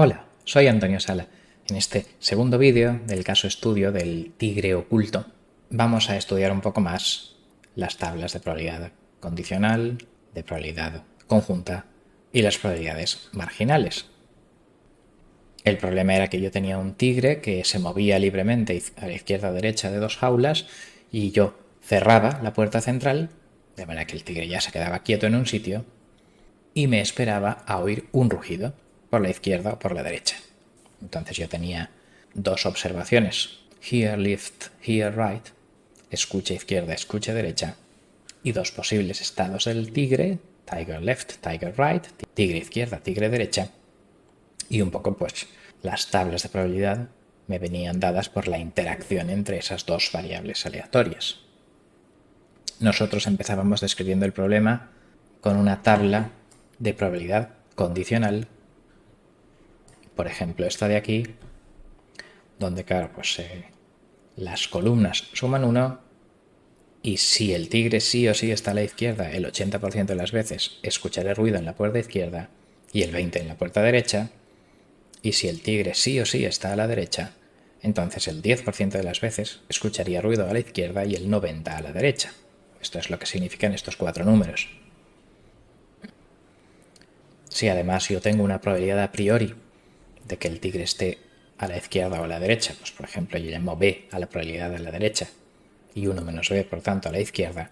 Hola, soy Antonio Sala. En este segundo vídeo del caso estudio del tigre oculto vamos a estudiar un poco más las tablas de probabilidad condicional, de probabilidad conjunta y las probabilidades marginales. El problema era que yo tenía un tigre que se movía libremente a la izquierda o derecha de dos jaulas y yo cerraba la puerta central, de manera que el tigre ya se quedaba quieto en un sitio y me esperaba a oír un rugido por la izquierda o por la derecha. Entonces yo tenía dos observaciones, here left, here right, escucha izquierda, escucha derecha, y dos posibles estados del tigre, tiger left, tiger right, tigre izquierda, tigre derecha, y un poco pues las tablas de probabilidad me venían dadas por la interacción entre esas dos variables aleatorias. Nosotros empezábamos describiendo el problema con una tabla de probabilidad condicional, por ejemplo esta de aquí, donde claro, pues las columnas suman 1 y si el tigre sí o sí está a la izquierda el 80% de las veces escucharé ruido en la puerta izquierda y el 20% en la puerta derecha, y si el tigre sí o sí está a la derecha, entonces el 10% de las veces escucharía ruido a la izquierda y el 90% a la derecha. Esto es lo que significan estos cuatro números. Si además yo tengo una probabilidad a priori de que el tigre esté a la izquierda o a la derecha, pues por ejemplo yo llamo B a la probabilidad de la derecha y 1 menos B por tanto a la izquierda,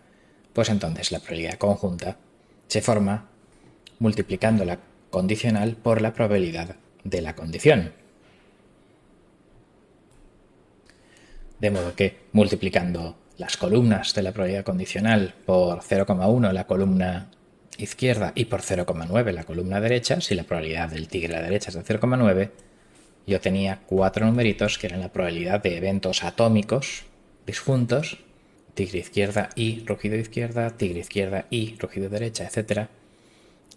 pues entonces la probabilidad conjunta se forma multiplicando la condicional por la probabilidad de la condición. De modo que multiplicando las columnas de la probabilidad condicional por 0,1 la columna izquierda y por 0,9 la columna derecha, si la probabilidad del tigre a la derecha es de 0,9, yo tenía cuatro numeritos que eran la probabilidad de eventos atómicos disjuntos, tigre izquierda y rugido izquierda, tigre izquierda y rugido derecha, etc.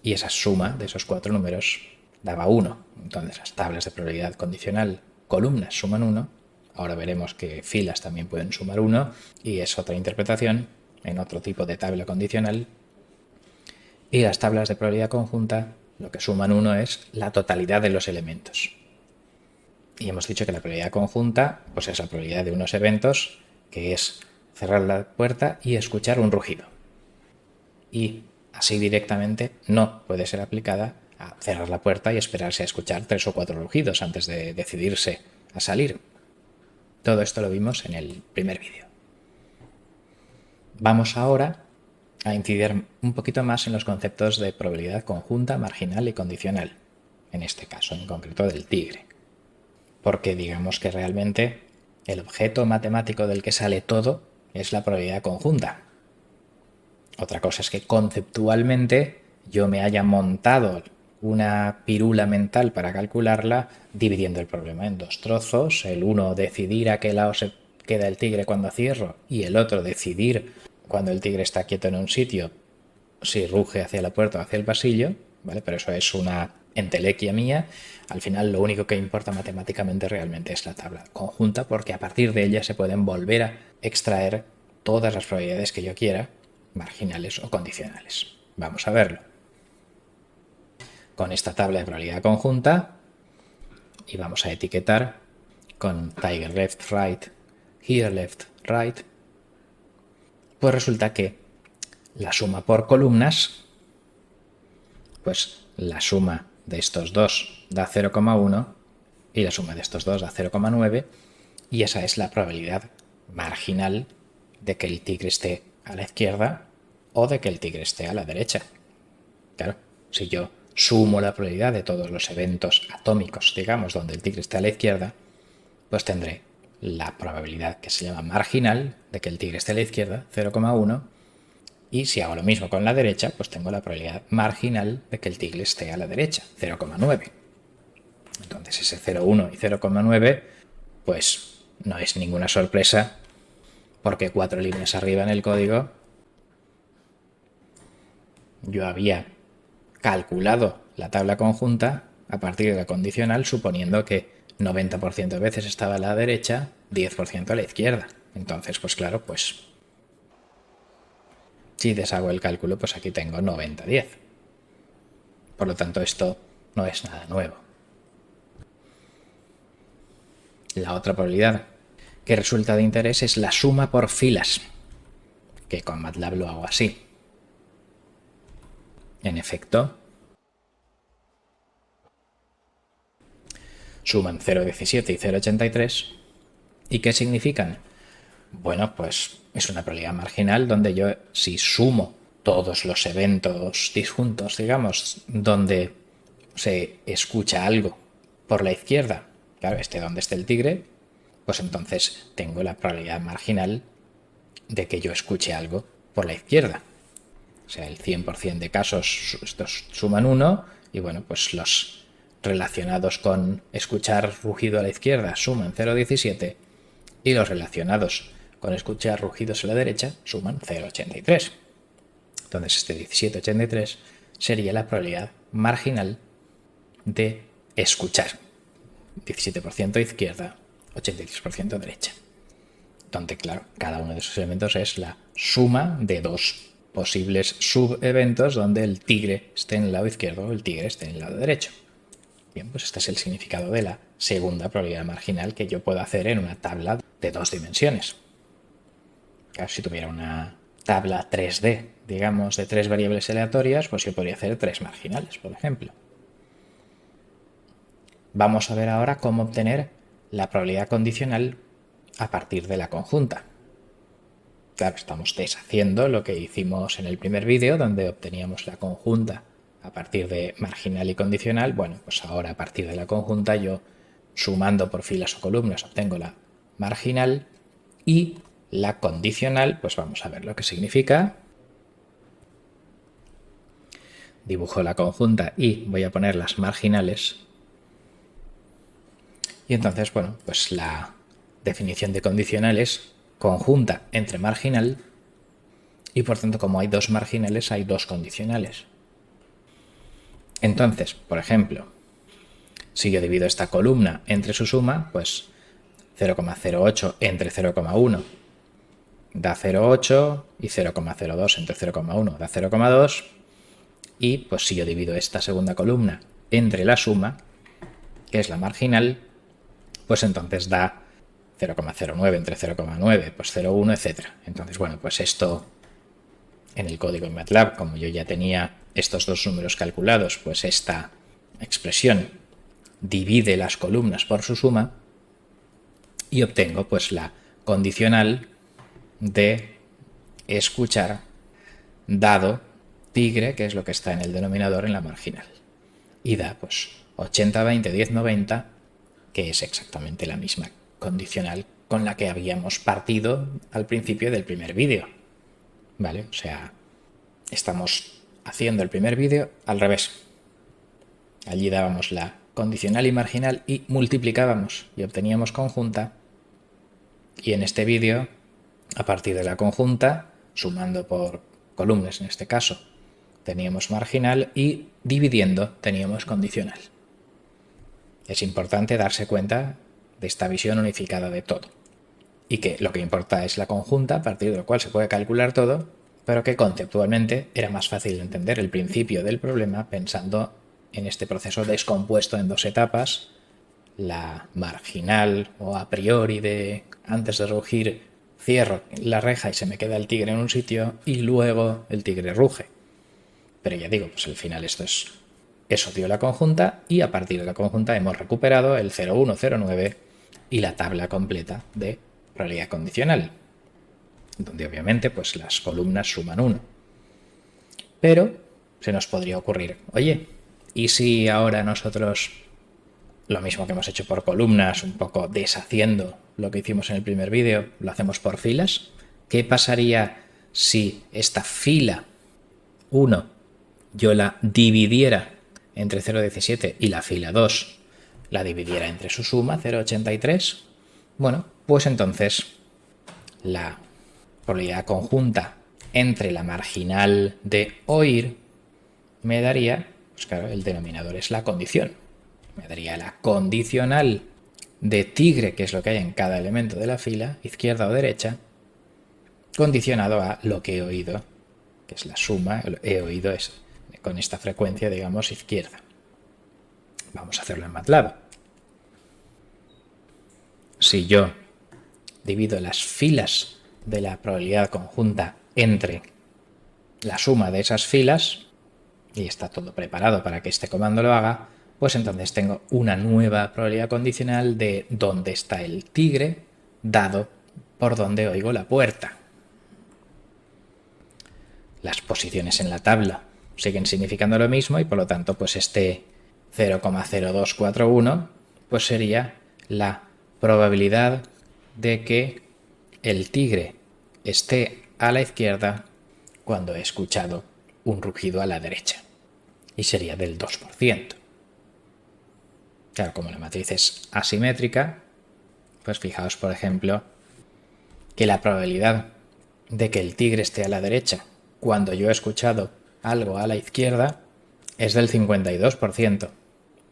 Y esa suma de esos cuatro números daba 1. Entonces las tablas de probabilidad condicional, columnas suman 1. Ahora veremos que filas también pueden sumar 1 y es otra interpretación en otro tipo de tabla condicional. Y las tablas de probabilidad conjunta, lo que suman 1 es la totalidad de los elementos. Y hemos dicho que la probabilidad conjunta pues es la probabilidad de unos eventos, que es cerrar la puerta y escuchar un rugido. Y así directamente no puede ser aplicada a cerrar la puerta y esperarse a escuchar 3 o 4 rugidos antes de decidirse a salir. Todo esto lo vimos en el primer vídeo. Vamos ahora a incidir un poquito más en los conceptos de probabilidad conjunta, marginal y condicional, en este caso en concreto del tigre. Porque digamos que realmente el objeto matemático del que sale todo es la probabilidad conjunta. Otra cosa es que conceptualmente yo me haya montado una pirula mental para calcularla dividiendo el problema en dos trozos, el uno decidir a qué lado se queda el tigre cuando cierro y el otro decidir cuando el tigre está quieto en un sitio si ruge hacia la puerta o hacia el pasillo, ¿vale? Pero eso es una entelequia mía. Al final lo único que importa matemáticamente realmente es la tabla conjunta, porque a partir de ella se pueden volver a extraer todas las probabilidades que yo quiera, marginales o condicionales. Vamos a verlo. Con esta tabla de probabilidad conjunta y vamos a etiquetar con tiger left, right, here left, right, pues resulta que la suma por columnas, pues la suma de estos dos da 0,1 y la suma de estos dos da 0,9 y esa es la probabilidad marginal de que el tigre esté a la izquierda o de que el tigre esté a la derecha. Claro, si yo sumo la probabilidad de todos los eventos atómicos, digamos, donde el tigre esté a la izquierda, pues tendré la probabilidad que se llama marginal de que el tigre esté a la izquierda, 0,1, y si hago lo mismo con la derecha, pues tengo la probabilidad marginal de que el tigre esté a la derecha, 0,9. Entonces ese 0,1 y 0,9 pues no es ninguna sorpresa, porque 4 líneas arriba en el código yo había calculado la tabla conjunta a partir de la condicional, suponiendo que 90% de veces estaba a la derecha, 10% a la izquierda. Entonces, pues claro, pues si deshago el cálculo, pues aquí tengo 90-10. Por lo tanto, esto no es nada nuevo. La otra probabilidad que resulta de interés es la suma por filas, que con MATLAB lo hago así. En efecto, suman 0,17 y 0,83. ¿Y qué significan? Bueno, pues es una probabilidad marginal donde yo, si sumo todos los eventos disjuntos, digamos, donde se escucha algo por la izquierda, claro, donde esté el tigre, pues entonces tengo la probabilidad marginal de que yo escuche algo por la izquierda. O sea, el 100% de casos estos suman 1 y bueno, pues los relacionados con escuchar rugido a la izquierda suman 0,17 y los relacionados con escuchar rugidos a la derecha suman 0,83. Entonces este 17,83 sería la probabilidad marginal de escuchar. 17% izquierda, 83% derecha. Donde, claro, cada uno de esos elementos es la suma de dos posibles subeventos donde el tigre esté en el lado izquierdo o el tigre esté en el lado derecho. Bien, pues este es el significado de la segunda probabilidad marginal que yo puedo hacer en una tabla de 2 dimensiones. Claro, si tuviera una tabla 3D, digamos, de 3 variables aleatorias, pues yo podría hacer 3 marginales, por ejemplo. Vamos a ver ahora cómo obtener la probabilidad condicional a partir de la conjunta. Claro, estamos deshaciendo lo que hicimos en el primer vídeo, donde obteníamos la conjunta a partir de marginal y condicional. Bueno, pues ahora a partir de la conjunta yo, sumando por filas o columnas, obtengo la marginal y la condicional, pues vamos a ver lo que significa. Dibujo la conjunta y voy a poner las marginales. Y entonces, bueno, pues la definición de condicional es conjunta entre marginal y por tanto, como hay dos marginales, hay dos condicionales. Entonces, por ejemplo, si yo divido esta columna entre su suma, pues 0,08 entre 0,1 da 0,8 y 0,02 entre 0,1 da 0,2 y pues si yo divido esta segunda columna entre la suma, que es la marginal, pues entonces da 0,09 entre 0,9, pues 0,1, etc. Entonces, bueno, pues esto en el código en MATLAB, como yo ya tenía estos dos números calculados, pues esta expresión divide las columnas por su suma y obtengo pues la condicional de escuchar dado tigre, que es lo que está en el denominador en la marginal. Y da pues 80, 20, 10, 90, que es exactamente la misma condicional con la que habíamos partido al principio del primer vídeo. ¿Vale? O sea, estamos haciendo el primer vídeo al revés. Allí dábamos la condicional y marginal y multiplicábamos y obteníamos conjunta. Y en este vídeo, a partir de la conjunta, sumando por columnas en este caso, teníamos marginal y dividiendo teníamos condicional. Es importante darse cuenta de esta visión unificada de todo. Y que lo que importa es la conjunta, a partir de lo cual se puede calcular todo, pero que conceptualmente era más fácil entender el principio del problema pensando en este proceso descompuesto en dos etapas, la marginal o a priori de antes de rugir cierro la reja y se me queda el tigre en un sitio y luego el tigre ruge. Pero ya digo, pues al final eso dio la conjunta y a partir de la conjunta hemos recuperado el 0,1, 0,9 y la tabla completa de probabilidad condicional, donde obviamente pues las columnas suman 1. Pero se nos podría ocurrir, oye, ¿y si ahora nosotros, lo mismo que hemos hecho por columnas, un poco deshaciendo lo que hicimos en el primer vídeo, lo hacemos por filas? ¿Qué pasaría si esta fila 1 yo la dividiera entre 0,17 y la fila 2 la dividiera entre su suma, 0,83? Bueno, pues entonces la probabilidad conjunta entre la marginal de oír me daría, pues claro, el denominador es la condición. Me daría la condicional de tigre, que es lo que hay en cada elemento de la fila, izquierda o derecha, condicionado a lo que he oído, que es la suma, he oído es con esta frecuencia, digamos, izquierda. Vamos a hacerlo en MATLAB. si yo divido las filas de la probabilidad conjunta entre la suma de esas filas, y está todo preparado para que este comando lo haga, pues entonces tengo una nueva probabilidad condicional de dónde está el tigre dado por donde oigo la puerta. Las posiciones en la tabla siguen significando lo mismo y por lo tanto pues este 0,0241 pues sería la probabilidad de que el tigre esté a la izquierda cuando he escuchado un rugido a la derecha, y sería del 2%. Claro, como la matriz es asimétrica, pues fijaos, por ejemplo, que la probabilidad de que el tigre esté a la derecha cuando yo he escuchado algo a la izquierda es del 52%.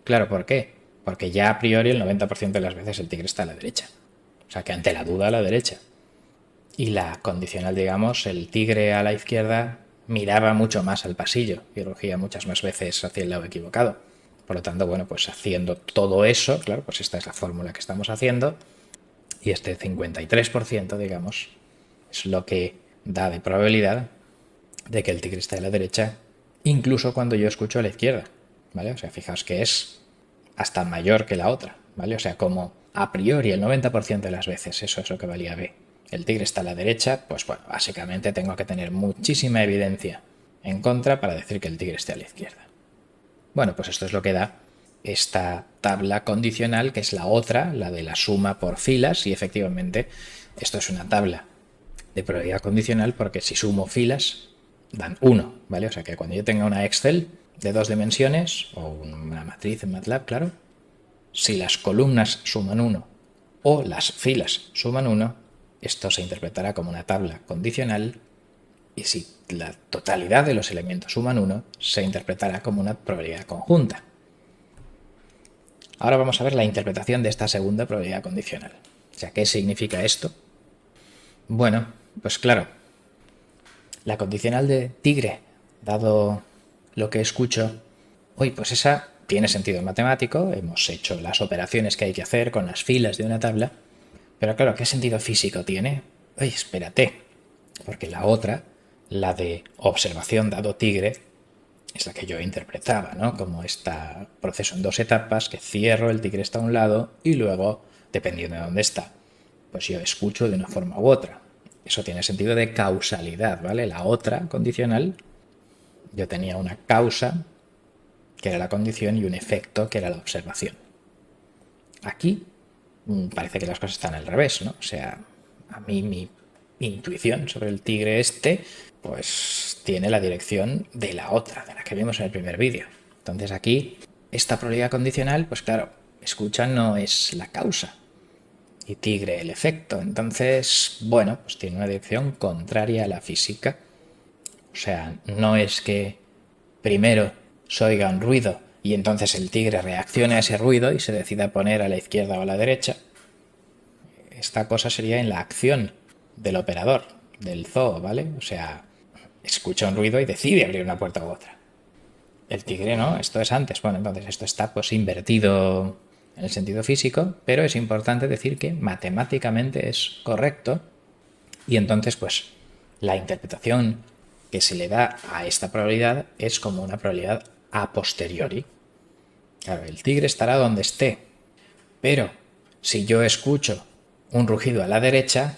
Claro, ¿por qué? Porque ya a priori el 90% de las veces el tigre está a la derecha. O sea que ante la duda a la derecha. Y la condicional, digamos, el tigre a la izquierda miraba mucho más al pasillo y rugía muchas más veces hacia el lado equivocado. Por lo tanto, bueno, pues haciendo todo eso, claro, pues esta es la fórmula que estamos haciendo, y este 53%, digamos, es lo que da de probabilidad de que el tigre esté a la derecha, incluso cuando yo escucho a la izquierda, ¿vale? O sea, fijaos que es hasta mayor que la otra, ¿vale? O sea, como a priori el 90% de las veces eso es lo que valía B. El tigre está a la derecha, pues bueno, básicamente tengo que tener muchísima evidencia en contra para decir que el tigre esté a la izquierda. Bueno, pues esto es lo que da esta tabla condicional, que es la otra, la de la suma por filas, y efectivamente esto es una tabla de probabilidad condicional porque si sumo filas dan 1, ¿vale? O sea que cuando yo tenga una Excel de 2 dimensiones o una matriz en MATLAB, claro, si las columnas suman 1 o las filas suman 1, esto se interpretará como una tabla condicional, y si la totalidad de los elementos suman 1, se interpretará como una probabilidad conjunta. Ahora vamos a ver la interpretación de esta segunda probabilidad condicional. O sea, ¿qué significa esto? Bueno, pues claro, la condicional de tigre, dado lo que escucho, pues esa tiene sentido matemático, hemos hecho las operaciones que hay que hacer con las filas de una tabla, pero claro, ¿qué sentido físico tiene? Espérate, porque la otra, la de observación dado tigre, es la que yo interpretaba, ¿no? Como este proceso en 2 etapas, que cierro, el tigre está a un lado y luego, dependiendo de dónde está, pues yo escucho de una forma u otra. Eso tiene sentido de causalidad, ¿vale? La otra condicional, yo tenía una causa, que era la condición, y un efecto, que era la observación. Aquí parece que las cosas están al revés, ¿no? O sea, a mí mi intuición sobre el tigre pues tiene la dirección de la otra, de la que vimos en el primer vídeo. Entonces aquí, esta probabilidad condicional, pues claro, escucha no es la causa y tigre el efecto. Entonces, bueno, pues tiene una dirección contraria a la física. O sea, no es que primero se oiga un ruido y entonces el tigre reaccione a ese ruido y se decida poner a la izquierda o a la derecha. Esta cosa sería en la acción del operador, del zoo, ¿vale? O sea, escucha un ruido y decide abrir una puerta u otra. El tigre no, esto es antes. Bueno, entonces esto está pues invertido en el sentido físico, pero es importante decir que matemáticamente es correcto, y entonces pues la interpretación que se le da a esta probabilidad es como una probabilidad a posteriori. Claro, el tigre estará donde esté, pero si yo escucho un rugido a la derecha,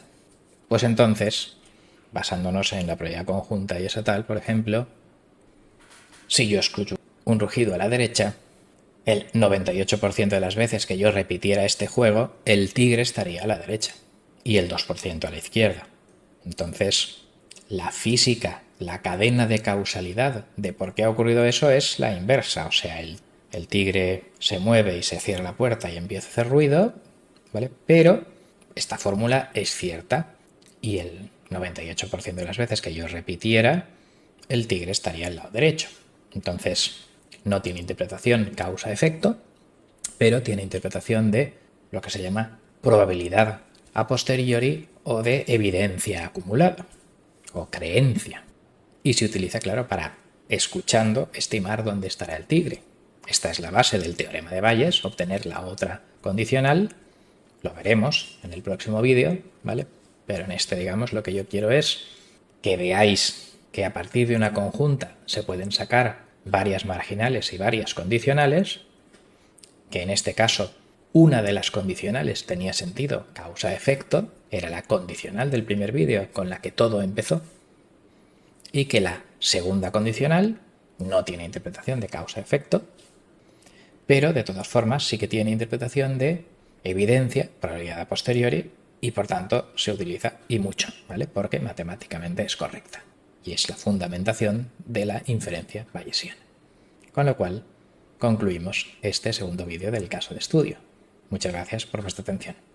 pues entonces, basándonos en la probabilidad conjunta y esa tal, por ejemplo, si yo escucho un rugido a la derecha, el 98% de las veces que yo repitiera este juego, el tigre estaría a la derecha y el 2% a la izquierda. Entonces, la física, la cadena de causalidad de por qué ha ocurrido eso es la inversa. O sea, el tigre se mueve y se cierra la puerta y empieza a hacer ruido, ¿vale? Pero esta fórmula es cierta y el 98% de las veces que yo repitiera, el tigre estaría al lado derecho. Entonces, no tiene interpretación causa-efecto, pero tiene interpretación de lo que se llama probabilidad a posteriori o de evidencia acumulada o creencia. Y se utiliza, claro, para, escuchando, estimar dónde estará el tigre. Esta es la base del teorema de Bayes, obtener la otra condicional Lo veremos en el próximo vídeo, ¿vale? Pero en este, digamos, lo que yo quiero es que veáis que a partir de una conjunta se pueden sacar varias marginales y varias condicionales, que en este caso una de las condicionales tenía sentido causa-efecto, era la condicional del primer vídeo con la que todo empezó, y que la segunda condicional no tiene interpretación de causa-efecto, pero de todas formas sí que tiene interpretación de evidencia, probabilidad a posteriori, y por tanto se utiliza y mucho, ¿vale? Porque matemáticamente es correcta y es la fundamentación de la inferencia bayesiana. Con lo cual concluimos este segundo vídeo del caso de estudio. Muchas gracias por vuestra atención.